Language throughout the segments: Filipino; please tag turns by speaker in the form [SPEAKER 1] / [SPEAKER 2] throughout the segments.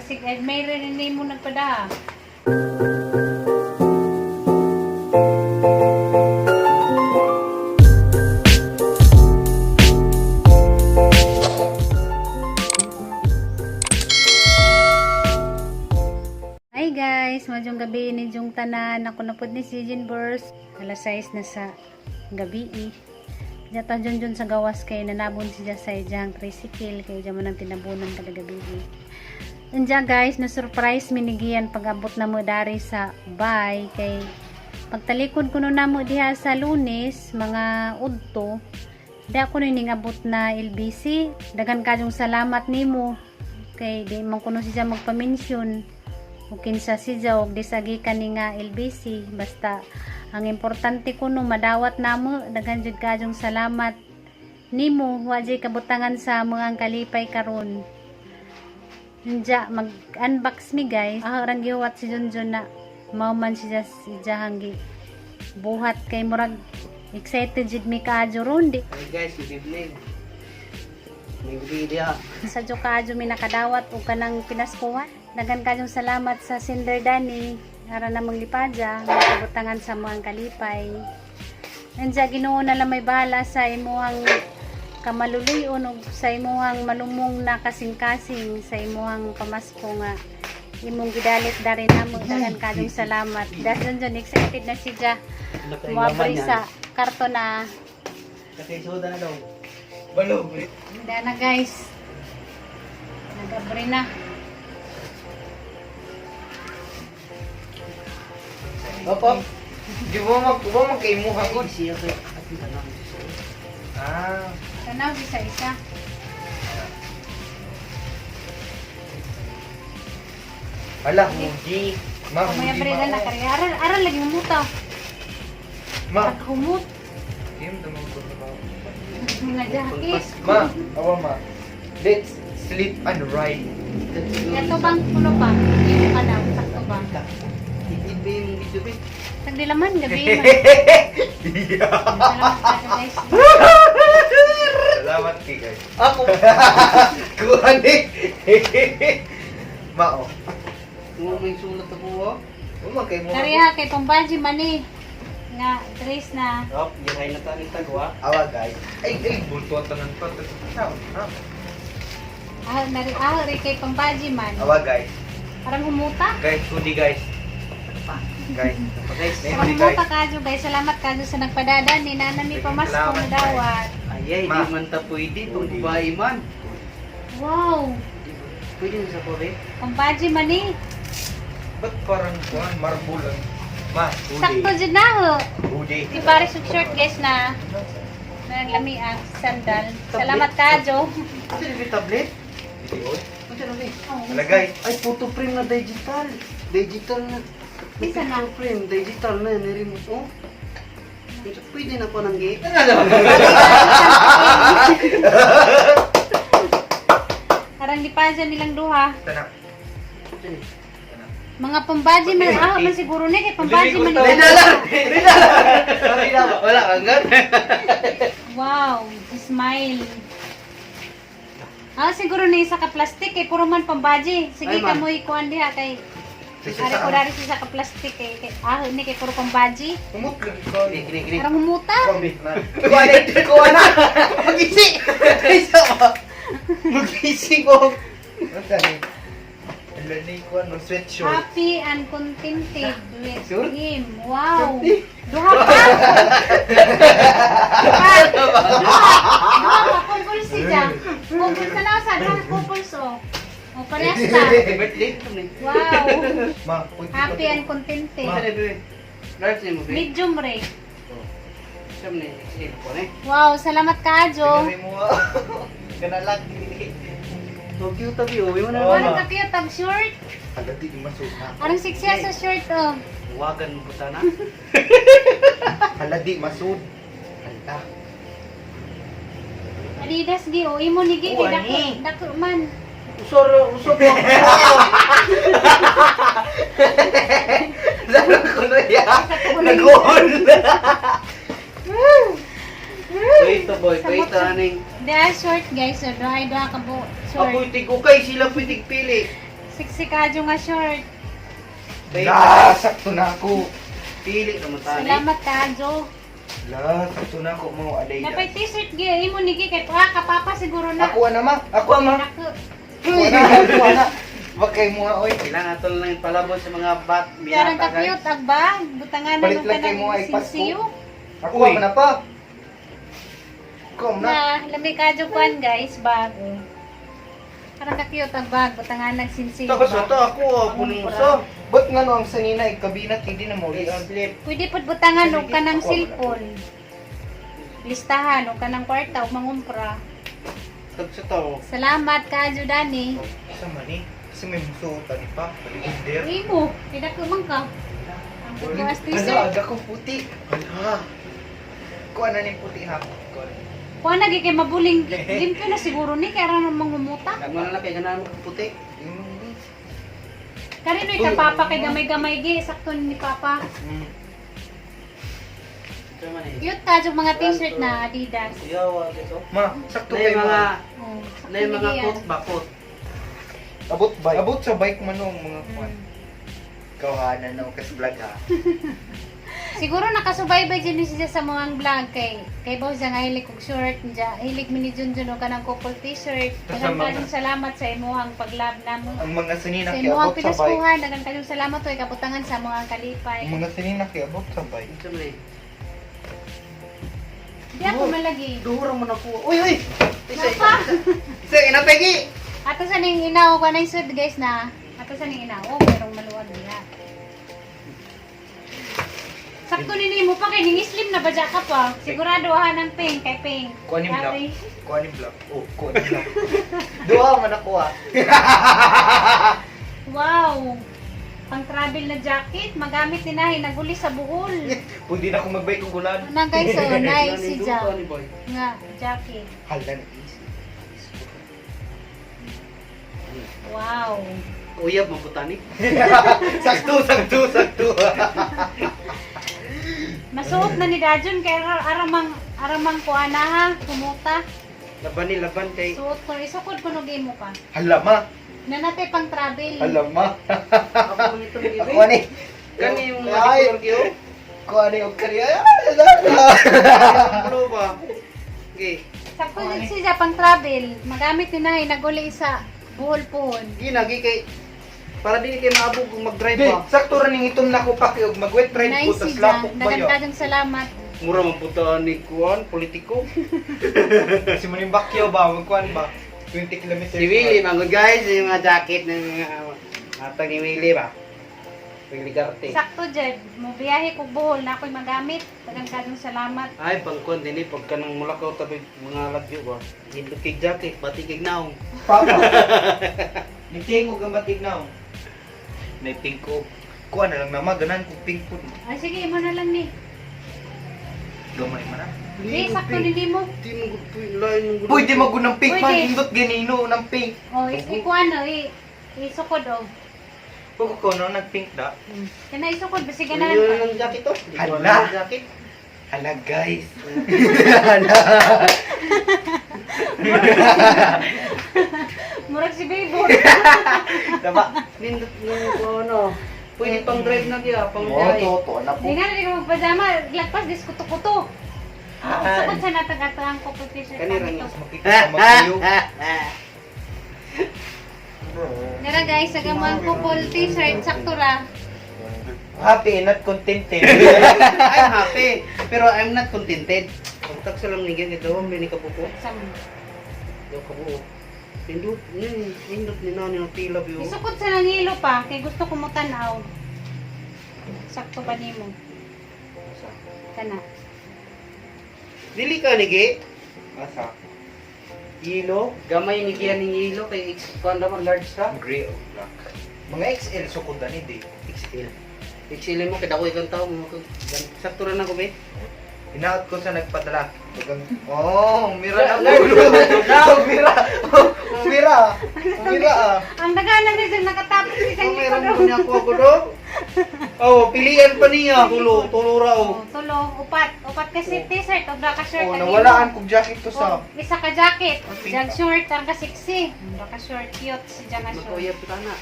[SPEAKER 1] Kasi may rin mo nagpada. Hi guys, madyong gabi ni Jung tanan. Ako na po ni si Jinbers. Alas 6 na sa gabi eh. Jata Jun sa gawas kay nanabon siya sa ijang tricycle kay jaman ang tinabunan kada gabi. Anja guys, na surprise minigiyan pag-abot na mo dari sa bay kay pagtalikod kuno namo diha sa Lunes mga udto. Di ako ning abot na LBC. Dagan kayong salamat nimo kay di man kuno siya magpa-mention. Ukin sa siya og disagi kani nga LBC basta ang importante kuno madawat namo daghan jud kayong salamat nimo wa jay kabutangan sa mga kalipay karon. Nja mag-unbox mi guys. Arang giwat si Junjun na mao man siya hangi buhat kay murag excited jud mi kaadyo ron di.
[SPEAKER 2] Hey guys, good evening. May video.
[SPEAKER 1] Sa jo kaadyo mi nakadawat og kanang pinaskuhan. Dagan kayong salamat sa Sender Dani ara na mong lipadya kabutangan sa mga kalipay. Nanja Ginoo na lang may bahala sa imuhang kamaluluyon ug sa imuhang malumong na kasing-kasing sa imuhang pamasko nga imong gidalit dari namo. Dagan kayong salamat. Dasan John excited na siya. Muabri sa karton na.
[SPEAKER 2] Kasi soda na daw. Balog.
[SPEAKER 1] Dana guys. Nagabri na.
[SPEAKER 2] Opo. Di mo kay mo hagod siya kay tanong. Ah,
[SPEAKER 1] Tanaw isa-isa.
[SPEAKER 2] ala hugi. Ma,
[SPEAKER 1] Kumaya
[SPEAKER 2] hugi,
[SPEAKER 1] breda na kari. Aral lagi mumutaw.
[SPEAKER 2] Ma,
[SPEAKER 1] Humut.
[SPEAKER 2] kim dumong ko ba?
[SPEAKER 1] Mga jacket.
[SPEAKER 2] Ma, awa ma. Let's sleep and ride.
[SPEAKER 1] Ito bang puno pa? Yung ka na. Sakto ba?
[SPEAKER 2] Hindi yung video bit.
[SPEAKER 1] Tagdilaman gabi man.
[SPEAKER 2] Iya.
[SPEAKER 1] Salamat kayo guys.
[SPEAKER 2] Salamat kay guys. Ako. Kuhani. Mao. Mo may sulat ako oh. Mo kay mo.
[SPEAKER 1] Kariha kay pambaji mani. Nga dress na.
[SPEAKER 2] Op, gihay na taning tagwa. Awa guys. Ay, bulto tanan pa.
[SPEAKER 1] Ri kay pambaji man.
[SPEAKER 2] Awa guys.
[SPEAKER 1] Parang humuta.
[SPEAKER 2] Guys, kudi guys. Guys,
[SPEAKER 1] Parang humuta kayo guys. Salamat kayo sa nagpadada ni Nana mi pamasko
[SPEAKER 2] Salamat,
[SPEAKER 1] na dawat.
[SPEAKER 3] Ayay, di man ta pwede itong babae man.
[SPEAKER 1] Wow.
[SPEAKER 3] Pwede na sa kore.
[SPEAKER 1] Pambaji mani.
[SPEAKER 2] Ba't parang kuhan, marble lang? Ma,
[SPEAKER 1] Sakto dyan na ho.
[SPEAKER 2] Hudi.
[SPEAKER 1] Di pare short guys na naglami ang sandal. Salamat kayo.
[SPEAKER 3] Ito yung tablet?
[SPEAKER 2] Video.
[SPEAKER 3] Ito na rin.
[SPEAKER 2] Wala guys.
[SPEAKER 3] Ay, photo frame na digital. Digital na.
[SPEAKER 1] Isa na.
[SPEAKER 3] Photo frame, digital na. Niremote mo. Pwede na po ng gate.
[SPEAKER 1] Karang di pa dyan nilang duha.
[SPEAKER 2] Tanak.
[SPEAKER 1] Mga pambaji man. Man siguro ni kay pambaji man.
[SPEAKER 3] Sorry na, wala agad.
[SPEAKER 1] Wow, smile. Siguro na isa ka plastic kay puro man pambaji. Sige
[SPEAKER 3] Ay, ma'am.
[SPEAKER 1] ka mo ikuan diha kay ari ko dari sa ka plastic kay ni kay puro pambaji.
[SPEAKER 2] Kumot lang ko.
[SPEAKER 3] Gini.
[SPEAKER 1] Parang humuta.
[SPEAKER 2] Kuha na. Mag-isi. Mag-isi ko. Learning ko ano, sweatshirt.
[SPEAKER 1] Happy and contented with
[SPEAKER 2] Sure?
[SPEAKER 1] him. Wow. Duha pa. Duha pa. Kumpul siya. Kumpul sa nasa. Duha kumpul so. O parehas ta.
[SPEAKER 3] Birthday ito na.
[SPEAKER 1] Wow.
[SPEAKER 2] Ma, punti ko.
[SPEAKER 1] Happy and contented.
[SPEAKER 3] Ito na rin. Large na mo, be.
[SPEAKER 1] Medium rare.
[SPEAKER 3] Siyam na yung exhale ko na eh.
[SPEAKER 1] Wow, salamat ka, Jo.
[SPEAKER 2] Pinari mo. Kanalag.
[SPEAKER 3] So cute tabi, uwi mo
[SPEAKER 2] Oo,
[SPEAKER 3] na.
[SPEAKER 1] Parang
[SPEAKER 2] ma.
[SPEAKER 1] ka-cute ang short.
[SPEAKER 2] Agad di masuk na.
[SPEAKER 1] Parang sexy sa short, oh.
[SPEAKER 3] Huwagan mo po sana.
[SPEAKER 2] Hala di masud. Hala.
[SPEAKER 1] Adidas di, oh. Imo ni Gigi,
[SPEAKER 2] Oh, ani.
[SPEAKER 1] dako man.
[SPEAKER 3] Usor mo.
[SPEAKER 2] Lalo ko na yan. Nag-on.
[SPEAKER 3] Wait boy, wait aning.
[SPEAKER 1] Dahil short, guys. So, doha ka po. Short.
[SPEAKER 3] Apoy tig ukay sila pwedeng pili.
[SPEAKER 1] Siksi ka nga short.
[SPEAKER 2] La, sakto na ako.
[SPEAKER 3] Pili naman tani.
[SPEAKER 1] Salamat ka,
[SPEAKER 2] La, sakto na ako mo aday.
[SPEAKER 1] Napay t-shirt gi imo nigi kay kapapa siguro na.
[SPEAKER 2] Ako na ma. Ako ma.
[SPEAKER 1] Naku.
[SPEAKER 2] Ako na. Wag kay mo oy.
[SPEAKER 3] Kailangan atol lang yung palabot sa mga
[SPEAKER 1] Karang
[SPEAKER 3] binata guys.
[SPEAKER 1] ka-cute agbag. Butangan na
[SPEAKER 2] Palit
[SPEAKER 1] nung
[SPEAKER 2] lang kay mo
[SPEAKER 1] kanang
[SPEAKER 2] ay Pasko.
[SPEAKER 1] sinsiyo.
[SPEAKER 2] Ako
[SPEAKER 3] Uy.
[SPEAKER 2] na pa. Kom na.
[SPEAKER 1] Na, lami ka kuan guys, bag. Karang ka-cute ang bag. Butangan nagsinsiyo.
[SPEAKER 3] Tapos ito ako, puning mo sa.
[SPEAKER 2] Ba't nga no ang sanina ay kabinat hindi na mo
[SPEAKER 3] Slip.
[SPEAKER 1] Pwede pud butangan og kanang cellphone. Listahan og kanang kwarta og mangumpra.
[SPEAKER 3] Tapos ito.
[SPEAKER 1] Salamat ka Dani.
[SPEAKER 2] Sa mani. Kasi may musutan ni pa. Palinder.
[SPEAKER 1] Imo, pida ko man ka. Ang bukas
[SPEAKER 2] Ano,
[SPEAKER 1] t-shirt.
[SPEAKER 2] aga kong puti. Hala. Kuha na ni puti ha.
[SPEAKER 1] Kuha na kay mabuling limpyo na siguro ni kaya ra mangumuta.
[SPEAKER 3] Nagmana na kay ganahan mo puti.
[SPEAKER 1] Karinoy ka papa kay gamay-gamay gi sakto ni papa.
[SPEAKER 3] Ito man eh.
[SPEAKER 1] Cute ka yung mga t-shirt na Adidas.
[SPEAKER 3] Yawa dito.
[SPEAKER 2] Ma, sakto
[SPEAKER 3] Na
[SPEAKER 2] kay
[SPEAKER 3] yung mga,
[SPEAKER 1] Oh,
[SPEAKER 3] na yung mga coat ba coat.
[SPEAKER 2] Abot bike. Abot sa bike man no, mga
[SPEAKER 1] Mm.
[SPEAKER 2] kwan. Kawahanan na kas vlog ha.
[SPEAKER 1] Siguro nakasubaybay din siya sa mga vlog kay Boss siya nga hilig og short niya. Hilig mi ni Junjun og kanang couple t-shirt.
[SPEAKER 2] Tas
[SPEAKER 1] Daghang
[SPEAKER 2] ang mga-
[SPEAKER 1] kayong salamat sa imuhang paglab namo.
[SPEAKER 2] Ang mga sanina
[SPEAKER 1] Sa
[SPEAKER 2] kay
[SPEAKER 1] imuhang
[SPEAKER 2] abot sa bike.
[SPEAKER 1] pinaskuhan, daghang kayong salamat to kabutangan sa mga kalipay.
[SPEAKER 2] Ang mga sanina kay abot sa bike.
[SPEAKER 3] Ito man eh.
[SPEAKER 1] Di ako malagi.
[SPEAKER 3] Duhurang mo na po. Uy, uy! Isa,
[SPEAKER 1] Napa?
[SPEAKER 3] isa, inapegi!
[SPEAKER 1] Ato sa ning inaw ko na sud guys na. Ato sa ning inaw, merong maluwag niya. Sakto ni mo pa kay ning slim na badya ka pa. Sigurado ng pink kay pink.
[SPEAKER 2] Kuha ni vlog.
[SPEAKER 1] Dati.
[SPEAKER 2] Kuha ni vlog. Oh, kuha ni vlog. Duha man ako ha.
[SPEAKER 1] Wow. Pang travel na jacket, magamit ni Nahi naguli sa buhol.
[SPEAKER 2] Pwede na ako magbike og ulan.
[SPEAKER 1] Na guys, oh, nice si
[SPEAKER 3] Duha
[SPEAKER 1] Ja.
[SPEAKER 3] ni boy.
[SPEAKER 1] Nga, jacket.
[SPEAKER 2] Hala na easy.
[SPEAKER 1] Wow.
[SPEAKER 3] Uyab mo putani.
[SPEAKER 2] Sakto, sakto, sakto.
[SPEAKER 1] Masuot na ni Dajon kay aramang ko ana ha, kumuta.
[SPEAKER 3] Laban ni laban kay.
[SPEAKER 1] Suot ko, isukod ko no mo pa.
[SPEAKER 2] Hala ma.
[SPEAKER 1] Na natin pang travel.
[SPEAKER 2] Hala ma.
[SPEAKER 3] Ako nito ni
[SPEAKER 2] Ako ni.
[SPEAKER 3] Kani yung
[SPEAKER 2] Ay.
[SPEAKER 3] mga kyo.
[SPEAKER 2] Kuha ni og kariya.
[SPEAKER 3] Ano ba? Okay.
[SPEAKER 1] Sakto din siya pang travel. Magamit ni Nahi naguli sa buhol pohon.
[SPEAKER 3] Ginagi kay para dili kay maabog kung mag-drive
[SPEAKER 2] Di,
[SPEAKER 3] ba.
[SPEAKER 2] sakto ra ning itom na ko pa kay og mag-wet ride ko
[SPEAKER 1] Nice
[SPEAKER 2] tas
[SPEAKER 1] si Ja.
[SPEAKER 2] lapok ba
[SPEAKER 1] Dagan
[SPEAKER 2] yo.
[SPEAKER 1] kadang salamat.
[SPEAKER 3] Mura man putaan ni kuan politiko.
[SPEAKER 2] Si maning bakyo ba magkuan ba? 20 kilometers.
[SPEAKER 3] Si Willie manggod guys, yung mga jacket ng atang ni Willie ba. Willie Garte.
[SPEAKER 1] Sakto dyan. Mo biyahe kog buhol na ako'y magamit. Dagan kadang salamat.
[SPEAKER 3] Ay, pangkuan din eh, pagka nang mulakaw tabi mga lagyo ba. Hindot kay jacket, pati kay naong.
[SPEAKER 2] Papa. Niting og gambatig na. May pink ko. Kuha na lang na maganan ko pink po.
[SPEAKER 1] Ay sige, mo na lang ni.
[SPEAKER 2] Gamay man na.
[SPEAKER 1] Di, sakto hindi mo.
[SPEAKER 3] Di mo lain yung gulo.
[SPEAKER 2] Pwede mo ng pink man
[SPEAKER 1] Pwede.
[SPEAKER 2] hindot ganino ng pink.
[SPEAKER 1] O, ikuan o, isukod o.
[SPEAKER 2] Pag ko no nag-pink da.
[SPEAKER 1] Kana isukod, basi
[SPEAKER 3] Ano
[SPEAKER 1] ganahan
[SPEAKER 3] yun
[SPEAKER 1] pa.
[SPEAKER 3] ang jacket to? Di ko
[SPEAKER 2] Hala.
[SPEAKER 3] alam yung jacket.
[SPEAKER 2] Hala guys.
[SPEAKER 1] Murag si Bebo.
[SPEAKER 2] Tama.
[SPEAKER 3] Nindot yung ano. Pwede pang drive na kaya, pang
[SPEAKER 2] Mo
[SPEAKER 3] biyahe.
[SPEAKER 2] to na po.
[SPEAKER 1] Di nga na di ko magpajama, lagpas, diskuto-kuto.
[SPEAKER 2] Ay.
[SPEAKER 1] Sakot sa natag-atang competition.
[SPEAKER 3] Kanira
[SPEAKER 1] Kanito.
[SPEAKER 3] niya.
[SPEAKER 2] Makita sa magsayo.
[SPEAKER 1] Nara guys, sagamang couple t-shirt, sakto ra.
[SPEAKER 2] Happy not contented.
[SPEAKER 3] I'm happy, pero I'm not contented. Kontak sa lang nigyan ito, may ni kapupo.
[SPEAKER 1] Sam.
[SPEAKER 3] Daw kabuo. Nindot ni nani ng pila view.
[SPEAKER 1] Isukod sa nangilo pa, kay gusto ko mo tanaw. Sakto ba nimo? Kana.
[SPEAKER 3] Dili ka nigi.
[SPEAKER 2] Asa?
[SPEAKER 3] Yelo, gamay ni giyan ni yelo kay kuan naman large ka.
[SPEAKER 2] Gray o black. Mga XL sukod ni di.
[SPEAKER 3] XL. XL mo kay dako ikang tao mo. Sakto ra na ko be.
[SPEAKER 2] Hinaot ko sa nagpadala. Oh, mira na
[SPEAKER 3] Large
[SPEAKER 2] po.
[SPEAKER 3] na.
[SPEAKER 2] Mira. Mira. Mira ah.
[SPEAKER 1] Ang daganan ni dyan nakatapos
[SPEAKER 3] Kung
[SPEAKER 1] isang
[SPEAKER 3] meron
[SPEAKER 1] likod.
[SPEAKER 3] mo niya ako do. Oh, pilihan pa niya. Tulo raw.
[SPEAKER 1] Oh, tulo, upat kasi t-shirt, obra ka short.
[SPEAKER 2] Oh,
[SPEAKER 1] lagi
[SPEAKER 2] nawalaan
[SPEAKER 1] mo.
[SPEAKER 2] kong jacket to sa.
[SPEAKER 1] Oh, isa ka jacket,
[SPEAKER 2] Pink
[SPEAKER 1] jag
[SPEAKER 2] ka.
[SPEAKER 1] short, ang ka sexy. Obra ka short, cute si Jang short.
[SPEAKER 3] Magkuyap ka na.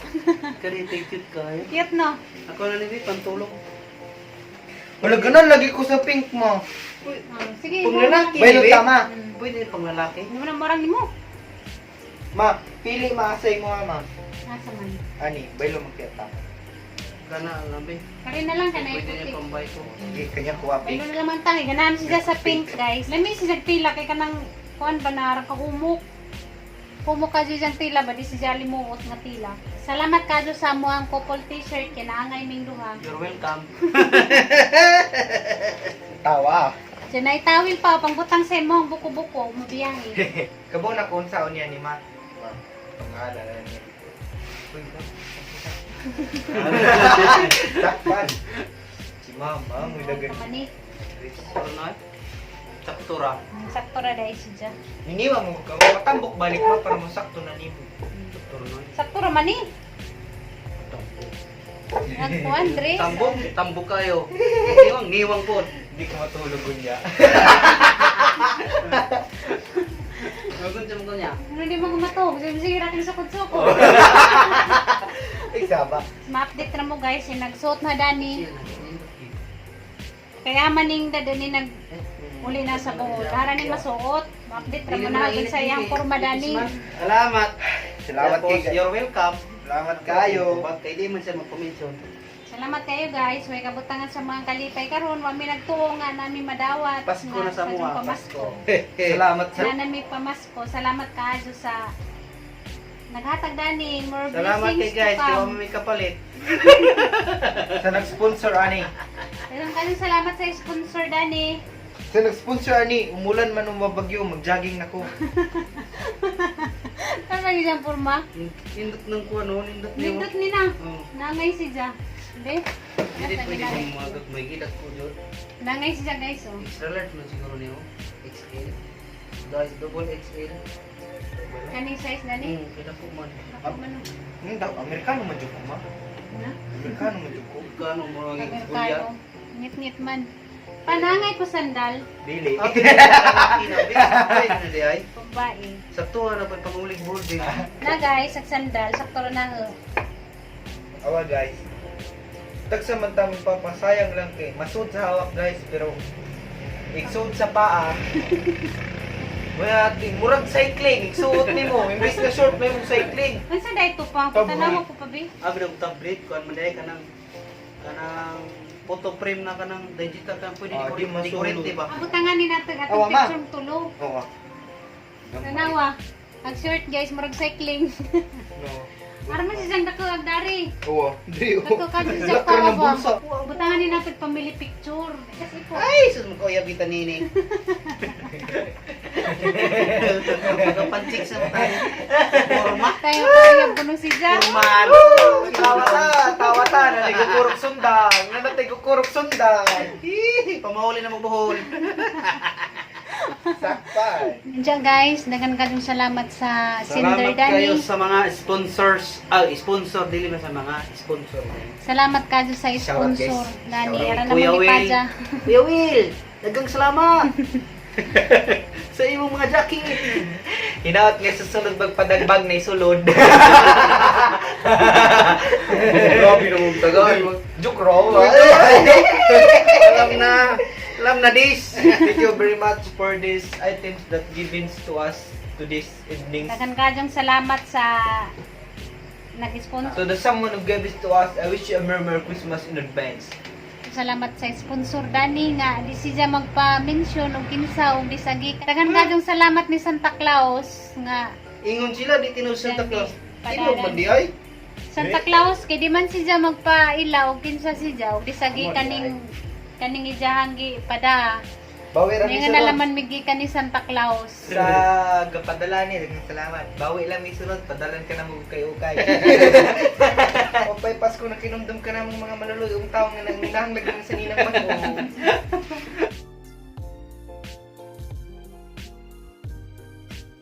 [SPEAKER 3] Kani cute ka.
[SPEAKER 1] Cute no?
[SPEAKER 3] Ako na ni pantulong.
[SPEAKER 2] Wala ganan lagi ko sa pink mo.
[SPEAKER 3] Uy,
[SPEAKER 1] Oh, sige.
[SPEAKER 3] pang
[SPEAKER 1] mo
[SPEAKER 3] lalaki.
[SPEAKER 2] Baylo
[SPEAKER 3] Bibi.
[SPEAKER 2] tama.
[SPEAKER 3] Pwede pang lalaki.
[SPEAKER 1] Hindi mo na marang ni mo.
[SPEAKER 2] Ma, pili maasay mo ma.
[SPEAKER 1] Nasa man.
[SPEAKER 2] Ani, baylo magkita.
[SPEAKER 3] Kana lambe.
[SPEAKER 1] Kari na lang ka na
[SPEAKER 3] Pwede
[SPEAKER 1] iputik.
[SPEAKER 3] niya pambay ko.
[SPEAKER 2] Hindi kanya kuha
[SPEAKER 1] Baylo
[SPEAKER 2] pink.
[SPEAKER 1] na naman tangi. Ganahan siya sa pink, guys. Lami siya pila kay kanang kuan ba na ka humok. Humok ka siya tila ba di siya limuot nga tila. Salamat kadyo sa mo ang couple t-shirt kay naangay ming duha.
[SPEAKER 3] You're welcome.
[SPEAKER 2] Tawa.
[SPEAKER 1] Diyan na itawil pa pangbutang sa imo ang buko-buko mabiyahe.
[SPEAKER 2] Kabaw na kung saan niya ni Ma. Ma, pangalan na niya. Uy, takpan. Si Mama, may dagan.
[SPEAKER 1] Kamani.
[SPEAKER 3] Ano na? Saktura.
[SPEAKER 1] Sakto ra dai siya.
[SPEAKER 2] Niniwa mo ka. Matambok balik mo para masakto na nimo.
[SPEAKER 3] Saktura na.
[SPEAKER 1] Sakto ra man ni. Nagkuan Dre.
[SPEAKER 3] Tambok kayo. Niwang po.
[SPEAKER 2] Hindi ka matulog niya.
[SPEAKER 3] Nagun sa mga niya.
[SPEAKER 1] Ano di mo gumatog? Sige ra kin sa kutsoko.
[SPEAKER 2] Ay, saba.
[SPEAKER 1] Ma-update na mo guys, yung nagsuot na dani. Kaya maning dadani nag uli na sa buhol. Hara ni masuot. Ma-update na mo na agad sa iyang forma dani.
[SPEAKER 3] Salamat.
[SPEAKER 2] Salamat
[SPEAKER 3] Tapos,
[SPEAKER 2] kay
[SPEAKER 3] you're welcome.
[SPEAKER 2] Salamat kayo.
[SPEAKER 3] Ba't kayo di man siya magpa-mention?
[SPEAKER 1] Salamat kayo guys. May kabutangan sa mga kalipay karon. Wami nagtuo nga namin madawat.
[SPEAKER 3] Pasko
[SPEAKER 1] nga
[SPEAKER 3] na sa
[SPEAKER 1] sadyang
[SPEAKER 3] mua.
[SPEAKER 1] pamasko.
[SPEAKER 2] Salamat sa
[SPEAKER 1] Na namin pamasko. Salamat kayo sa naghatag dani. More
[SPEAKER 3] Salamat kay
[SPEAKER 1] blessings
[SPEAKER 3] guys.
[SPEAKER 1] to
[SPEAKER 3] Di ba
[SPEAKER 1] come.
[SPEAKER 3] may kapalit?
[SPEAKER 2] sa nag-sponsor ani.
[SPEAKER 1] Meron kayong salamat sa sponsor dani.
[SPEAKER 2] Sa nag-sponsor ani, umulan man o mabagyo, mag-jogging na ko.
[SPEAKER 1] Ano lagi diyang forma?
[SPEAKER 3] Nindot ng kuha no? Nindot niyo.
[SPEAKER 1] Nindot ni na.
[SPEAKER 3] Oo.
[SPEAKER 1] Nangay si Ja. Be?
[SPEAKER 3] Hindi pwede kong magat may gilat ko dyan.
[SPEAKER 1] Nangay si Ja guys oh.
[SPEAKER 3] Extra large man siguro niyo. XL. Guys, double XL.
[SPEAKER 1] Kaning size na ni.
[SPEAKER 3] Kaya po man.
[SPEAKER 1] Ako man oh.
[SPEAKER 2] Daw, Amerikano man jud ko ma.
[SPEAKER 1] Na?
[SPEAKER 2] Amerikano man jud ko.
[SPEAKER 3] Kano mo ang kuya?
[SPEAKER 1] Amerikano. Ngit-ngit man. Panangay ko sandal.
[SPEAKER 2] Dili.
[SPEAKER 3] Ah, pinaka-laki na. Big na di ay.
[SPEAKER 1] Babae.
[SPEAKER 3] Sakto nga na pa panguling boarding.
[SPEAKER 1] Na guys, sa sandal, sakto ra na ho.
[SPEAKER 2] Awa guys. Tagsa man ta magpapasayang lang kay masud sa hawak guys pero igsud sa paa. Wala ting murag cycling, igsuot nimo imbes na short na yung cycling.
[SPEAKER 1] Unsa dai to pa?
[SPEAKER 2] Tablet.
[SPEAKER 1] Tanaw ko pa bi.
[SPEAKER 3] Abi ng tablet kuan man dai kanang photo frame na kanang digital kan pwede
[SPEAKER 2] Ah, di
[SPEAKER 3] di
[SPEAKER 2] masulod.
[SPEAKER 3] kurente ba?
[SPEAKER 1] Abutangan ni nato
[SPEAKER 2] Awa,
[SPEAKER 1] atong
[SPEAKER 2] ma.
[SPEAKER 1] picture tulo.
[SPEAKER 2] Oo.
[SPEAKER 1] Tanawa. Ang short guys, murag cycling.
[SPEAKER 2] No.
[SPEAKER 1] Para man si Jang dako agdari.
[SPEAKER 2] Oo. Di
[SPEAKER 1] Dako ka si Jang
[SPEAKER 2] Lakar
[SPEAKER 1] para
[SPEAKER 2] ng
[SPEAKER 1] ba?
[SPEAKER 2] bulsa.
[SPEAKER 1] Butangan ni nato pamili picture. Kasi po.
[SPEAKER 3] Ay, sus mo ko yabitan nini. Kapanchik sa tayo. Forma.
[SPEAKER 1] Tayo kaya puno si Jang.
[SPEAKER 3] Formal.
[SPEAKER 2] Tawa ta, naligukurok sundang. Nanatay ko kurok sundang.
[SPEAKER 3] Pamahuli na magbuhol.
[SPEAKER 2] Sakpan.
[SPEAKER 1] Diyan guys, dagan kadong salamat sa Cinder
[SPEAKER 3] Salamat kayo
[SPEAKER 1] Dani.
[SPEAKER 3] sa mga sponsors. Sponsor dili ba sa mga sponsor.
[SPEAKER 1] Salamat kadyo sa
[SPEAKER 2] Shout out,
[SPEAKER 1] sponsor
[SPEAKER 2] guys.
[SPEAKER 1] Dani.
[SPEAKER 2] Shout out.
[SPEAKER 1] Ara
[SPEAKER 3] Kuya
[SPEAKER 1] naman ni
[SPEAKER 3] Will.
[SPEAKER 1] Paja.
[SPEAKER 3] Kuya Will, dagang salamat. Sa imong mga jacket.
[SPEAKER 2] Hinaot nga sa sunod magpadagbag na isulod. Grabe na mong tagal. Joke raw.
[SPEAKER 3] Alam na this.
[SPEAKER 2] Thank you very much for these items that given to us to this evening.
[SPEAKER 1] Dagan kadyong salamat sa nag-sponsor.
[SPEAKER 2] So the someone who gave this to us, I wish you a Merry Christmas in advance.
[SPEAKER 1] Salamat sa sponsor Dani nga di siya magpa-mention og kinsa og disagi. Dagan kadyong salamat ni Santa Claus nga
[SPEAKER 3] Ingon sila di tinuod sa Santa Claus. Sino
[SPEAKER 1] Padalan.
[SPEAKER 3] man di ay?
[SPEAKER 1] Santa Claus kay di man siya magpa-ilaw og kinsa siya og disagi kaning ijahanggi pada.
[SPEAKER 2] Bawi lang
[SPEAKER 1] May nga nalaman migi ka ni Santa Claus.
[SPEAKER 2] sa gapadala ni, daghang salamat. Bawi lang mi sunod, padalan ka na mo ukay-ukay. O pay Pasko na kinumdum ka na mga maluloy, yung tao nga nang nahanglag sa ninang mo.